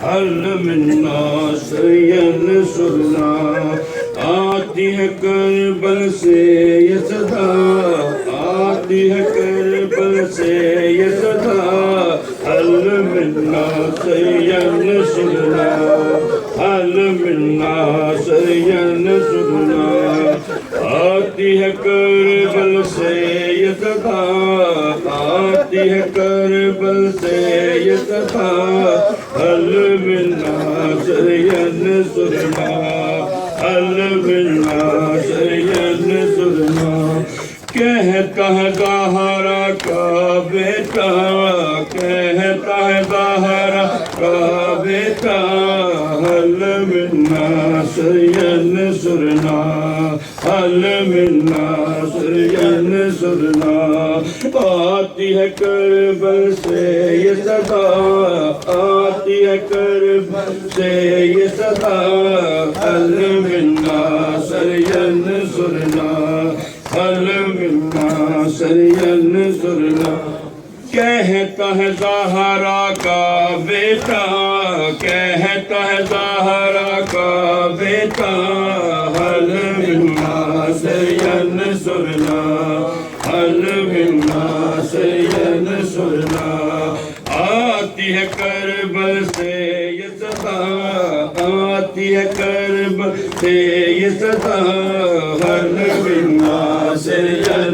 هل منا سینصرنا آتی ہے کربل سے یہ صدا آتی ہے کربل سے یہ صدا هل منا سینصرنا هل منا سینصرنا آتی ہے کربل سے یہ صدا آتی ہے کربل سے یہ صدا هل منا سینصرنا هل منا سینصرنا کہتا ہے زہرا کا بیٹا کہتا ہے زہرا کا بیٹا هل منا سینصرنا هل منا سینصرنا آتی ہے کربل سے یہ صدا آتی ہے کربل سے یہ صدا هل منا سینصرنا هل منا سینصرنا کہتا ہے زہرا کا بیٹا کہتا ہے زہرا کا بیٹا هل منا سینصرنا هل منا سینصرنا آتی ہے کربل سے یہ صدا آتی ہے کربل سے یہ صدا هل منا سینصرنا